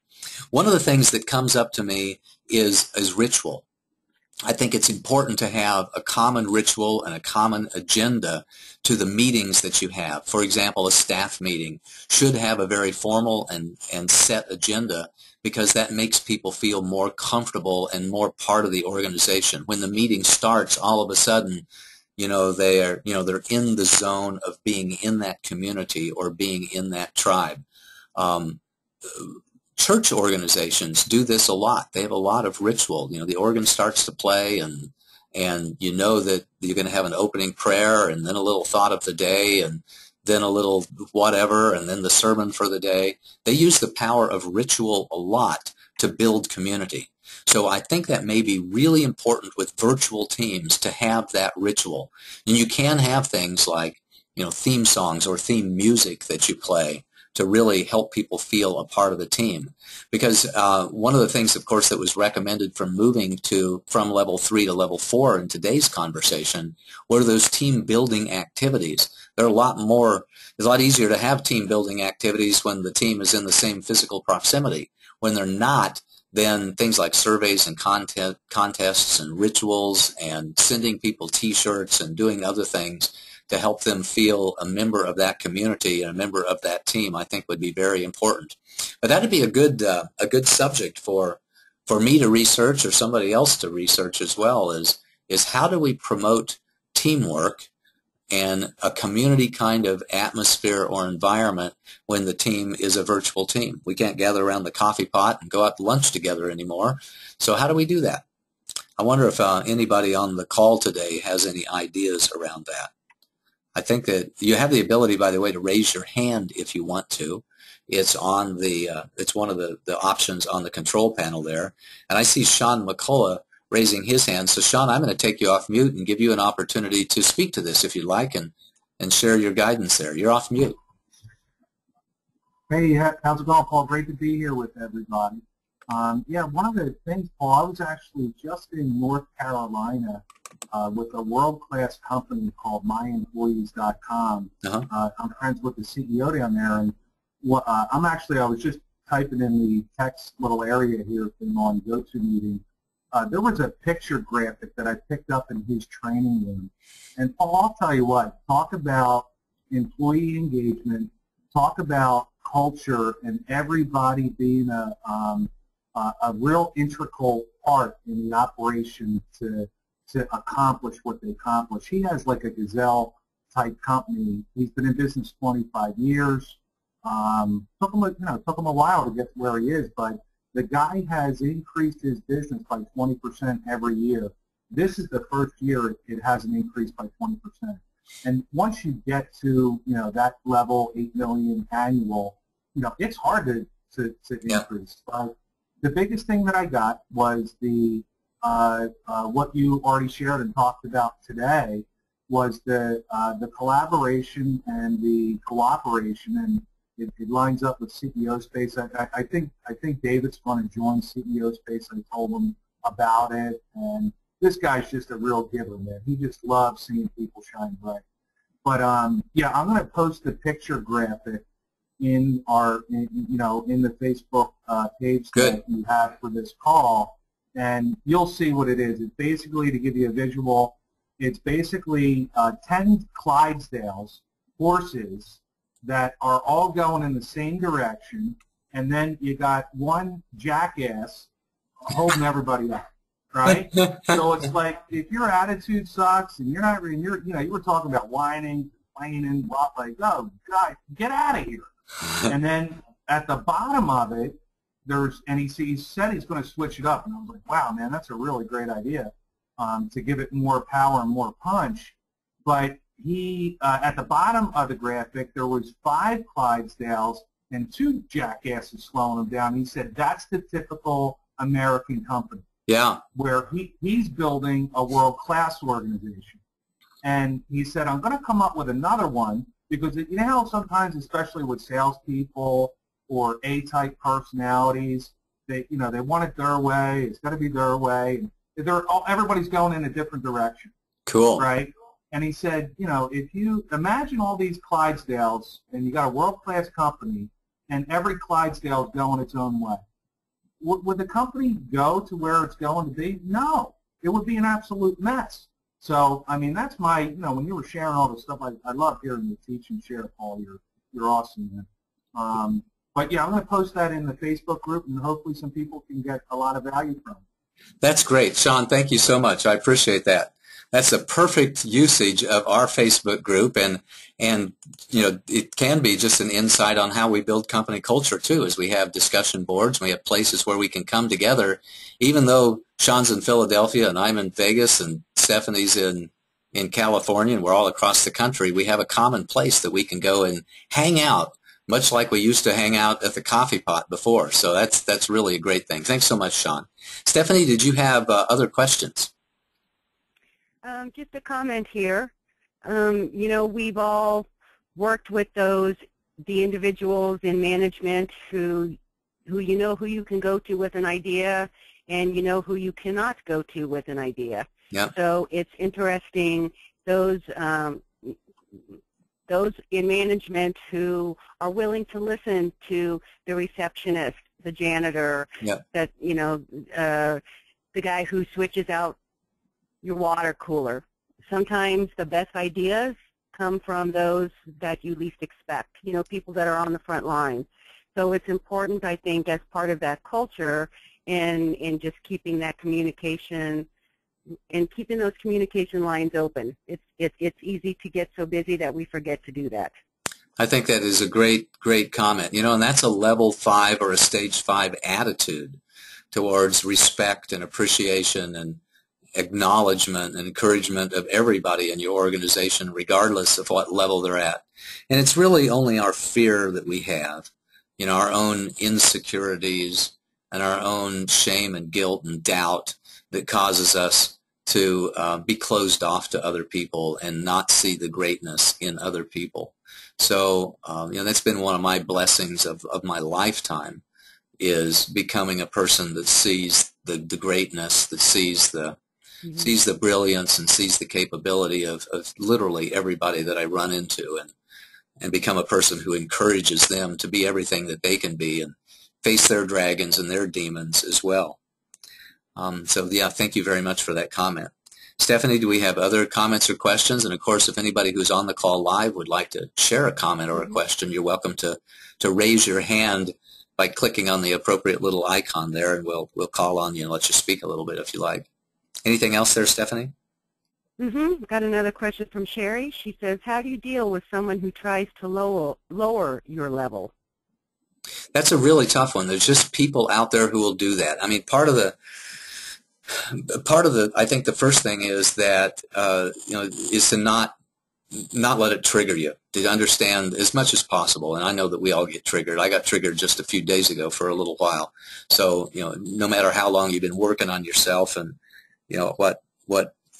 A: One of the things that comes up to me is ritual. I think it's important to have a common ritual and a common agenda to the meetings that you have. For example, a staff meeting should have a very formal and set agenda, because that makes people feel more comfortable and more part of the organization. When the meeting starts, all of a sudden, they're in the zone of being in that community or being in that tribe. Church organizations do this a lot. They have a lot of ritual. The organ starts to play, and you know that you're going to have an opening prayer, and then a little thought of the day, and then a little whatever, and then the sermon for the day. They use the power of ritual a lot to build community. So I think that may be really important with virtual teams to have that ritual. And you can have things like, theme songs or theme music that you play to really help people feel a part of the team. Because one of the things, of course, that was recommended from moving from level 3 to level 4 in today's conversation were those team building activities. It's a lot easier to have team building activities when the team is in the same physical proximity. When they're not, then things like surveys and contests and rituals and sending people T-shirts and doing other things to help them feel a member of that community and a member of that team, I think would be very important. But that'd be a good subject for me to research or somebody else to research as well, is how do we promote teamwork and a community kind of atmosphere or environment when the team is a virtual team. We can't gather around the coffee pot and go out to lunch together anymore. So how do we do that? I wonder if anybody on the call today has any ideas around that. I think that you have the ability, by the way, to raise your hand if you want to. It's on it's one of the options on the control panel there. And I see Sean McCullough raising his hand. So Sean, I'm going to take you off mute and give you an opportunity to speak to this if you'd like and share your guidance there. You're off mute.
C: Hey, how's it going, Paul? Great to be here with everybody. Yeah, one of the things, Paul, I was actually just in North Carolina with a world-class company called myemployees.com. I'm friends with the CEO down there, and I was just typing in the text little area here on GoToMeeting. There was a picture graphic that I picked up in his training room. And Paul, I'll tell you what, talk about employee engagement, talk about culture, and everybody being a real integral part in the operation to accomplish what they accomplish. He has like a gazelle type company. He's been in business 25 years. Took him a while to get to where he is, but the guy has increased his business by 20% every year. This is the first year it hasn't increased by 20%. And once you get to that level, 8 million annual, it's hard to increase. But the biggest thing that I got was what you already shared and talked about today was the collaboration and the cooperation, and it lines up with CEO Space. I think David's going to join CEO Space. I told him about it, and this guy's just a real giver, man. He just loves seeing people shine bright. But yeah, I'm going to post the picture graphic in the Facebook page that you have for this call, and you'll see what it is. It's basically, to give you a visual, it's basically 10 Clydesdales, horses, that are all going in the same direction, and then you got one jackass holding everybody up, right? So it's like, if your attitude sucks and you were talking about whining, complaining, like, oh God, get out of here. And then at the bottom of it, he said he's going to switch it up, and I was like, wow, man, that's a really great idea, to give it more power and more punch. But he, at the bottom of the graphic, there was 5 Clydesdales and 2 jackasses slowing him down. He said that's the typical American company. Yeah. Where he's building a world-class organization. And he said, I'm going to come up with another one, because you know how sometimes, especially with salespeople or A-type personalities, they want it their way. It's got to be their way. Everybody's going in a different direction. Cool. Right? And he said, if you imagine all these Clydesdales, and you got a world-class company, and every Clydesdale is going its own way, would the company go to where it's going to be? No. It would be an absolute mess. So, I mean, that's my, when you were sharing all this stuff, I love hearing you teach and share, Paul. You're awesome, man. But, yeah, I'm going to post that in the Facebook group, and hopefully some people can get a lot of value from it. That's great. Sean, thank you so much. I appreciate that. That's a perfect usage of our Facebook group, and it can be just an insight on how we build company culture too, as we have discussion boards, we have places where we can come together. Even though Sean's in Philadelphia and I'm in Vegas and Stephanie's in California and we're all across the country, we have a common place that we can go and hang out, much like we used to hang out at the coffee pot before. So that's really a great thing. Thanks so much, Sean. Stephanie, did you have other questions?
B: Just a comment here. We've all worked with the individuals in management who you can go to with an idea, and who you cannot go to with an idea. Yeah. So it's interesting, those in management who are willing to listen to the receptionist the janitor,
A: Yep.
B: that, the guy who switches out your water cooler. Sometimes the best ideas come from those that you least expect, people that are on the front line. So it's important, I think, as part of that culture in just keeping that communication and keeping those communication lines open. It's easy to get so busy that we forget to do that.
A: I think that is a great comment. And that's a level 5 or a stage 5 attitude towards respect and appreciation and acknowledgement and encouragement of everybody in your organization, regardless of what level they're at. And it's really only our fear that we have, our own insecurities and our own shame and guilt and doubt that causes us to be closed off to other people and not see the greatness in other people. So, that's been one of my blessings of my lifetime, is becoming a person that sees the greatness, that sees the brilliance and sees the capability of literally everybody that I run into, and become a person who encourages them to be everything that they can be and face their dragons and their demons as well. So yeah, thank you very much for that comment. Stephanie, do we have other comments or questions? And of course, if anybody who's on the call live would like to share a comment or a question, you're welcome to raise your hand by clicking on the appropriate little icon there, and we'll call on you and let you speak a little bit if you like. Anything else there, Stephanie?
B: Got another question from Sherry. She says, how do you deal with someone who tries to lower your level?
A: That's a really tough one. There's just people out there who will do that. I mean, part of the, I think the first thing is that, is to not let it trigger you, to understand as much as possible. And I know that we all get triggered. I got triggered just a few days ago for a little while. So, no matter how long you've been working on yourself and, what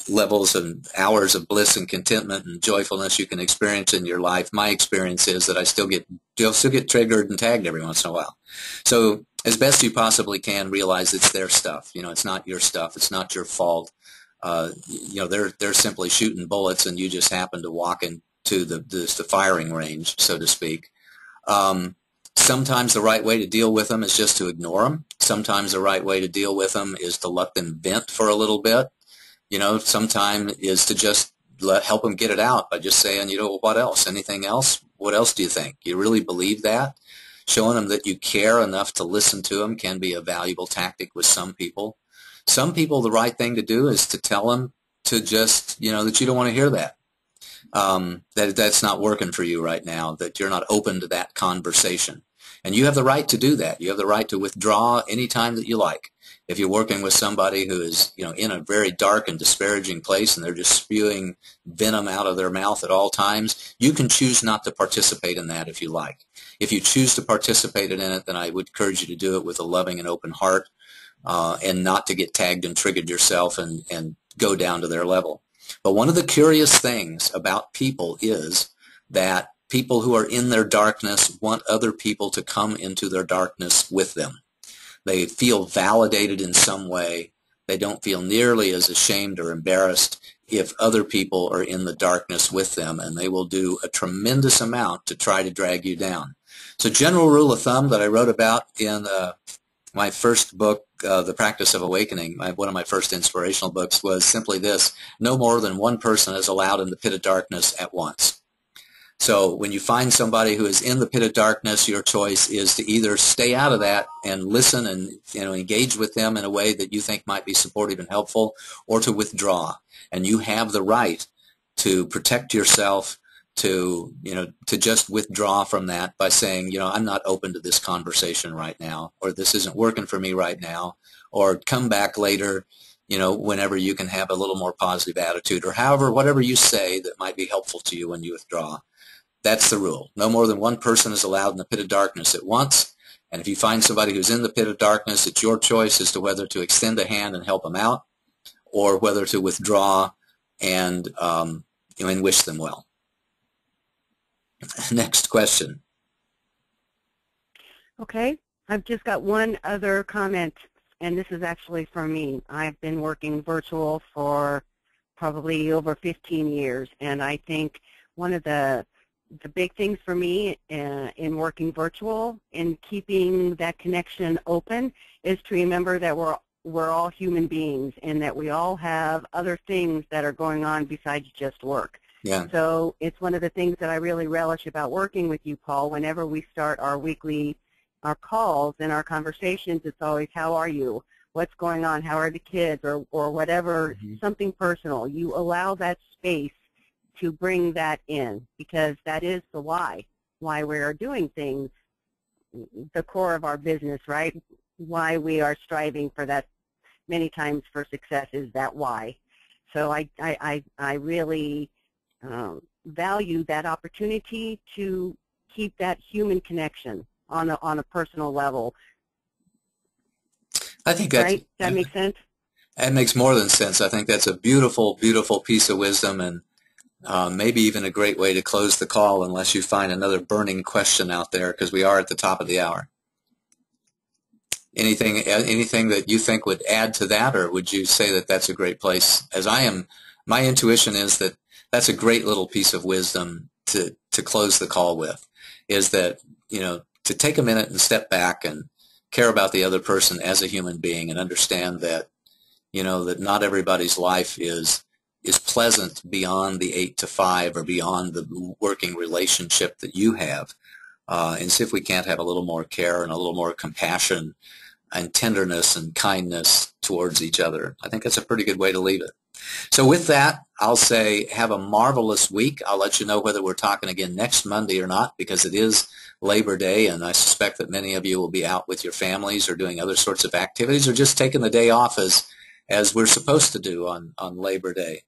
A: levels and hours of bliss and contentment and joyfulness you can experience in your life, my experience is that I still get triggered and tagged every once in a while. So as best you possibly can, realize it's their stuff. It's not your stuff. It's not your fault. They're simply shooting bullets, and you just happen to walk into the firing range, so to speak. Sometimes the right way to deal with them is just to ignore them. Sometimes the right way to deal with them is to let them vent for a little bit. Sometimes is to just help them get it out by just saying, what else? Anything else? What else do you think? You really believe that? Showing them that you care enough to listen to them can be a valuable tactic with some people. Some people, the right thing to do is to tell them to just, that you don't want to hear that. That's not working for you right now, that you're not open to that conversation. And you have the right to do that. You have the right to withdraw anytime that you like. If you're working with somebody who is, in a very dark and disparaging place and they're just spewing venom out of their mouth at all times, you can choose not to participate in that if you like. If you choose to participate in it, then I would encourage you to do it with a loving and open heart, and not to get tagged and triggered yourself and go down to their level. But one of the curious things about people is that people who are in their darkness want other people to come into their darkness with them. They feel validated in some way. They don't feel nearly as ashamed or embarrassed if other people are in the darkness with them, and they will do a tremendous amount to try to drag you down. So general rule of thumb that I wrote about in my first book, The Practice of Awakening, one of my first inspirational books, was simply this: no more than one person is allowed in the pit of darkness at once. So when you find somebody who is in the pit of darkness, your choice is to either stay out of that and listen and engage with them in a way that you think might be supportive and helpful, or to withdraw. And you have the right to protect yourself, to just withdraw from that by saying, I'm not open to this conversation right now, or this isn't working for me right now, or come back later, whenever you can have a little more positive attitude, or whatever you say that might be helpful to you when you withdraw. That's the rule. No more than one person is allowed in the pit of darkness at once. And if you find somebody who's in the pit of darkness, it's your choice as to whether to extend a hand and help them out, or whether to withdraw and wish them well. Next question.
B: Okay. I've just got one other comment, and this is actually from me. I've been working virtual for probably over 15 years, and I think one of the the big things for me in working virtual and keeping that connection open is to remember that we're all human beings and that we all have other things that are going on besides just work.
A: Yeah.
B: So it's one of the things that I really relish about working with you, Paul. Whenever we start our calls and our conversations, it's always, how are you? What's going on? How are the kids? Or whatever, something personal. You allow that space to bring that in, because that is the why we are doing things, the core of our business, right? Why we are striving for that many times for success is that why. So I really value that opportunity to keep that human connection on a personal level.
A: I think that's,
B: right? Does that make sense?
A: That makes more than sense. I think that's a beautiful, beautiful piece of wisdom, and maybe even a great way to close the call, unless you find another burning question out there, because we are at the top of the hour. Anything that you think would add to that, or would you say that that's a great place? As I am, my intuition is that that's a great little piece of wisdom to close the call with, is that, to take a minute and step back and care about the other person as a human being, and understand that, that not everybody's life is pleasant beyond the 8 to 5 or beyond the working relationship that you have, and see if we can't have a little more care and a little more compassion and tenderness and kindness towards each other. I think that's a pretty good way to leave it. So with that, I'll say have a marvelous week. I'll let you know whether we're talking again next Monday or not, because it is Labor Day, and I suspect that many of you will be out with your families or doing other sorts of activities, or just taking the day off as we're supposed to do on Labor Day.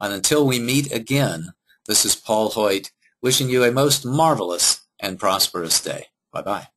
A: And until we meet again, this is Paul Hoyt wishing you a most marvelous and prosperous day. Bye-bye.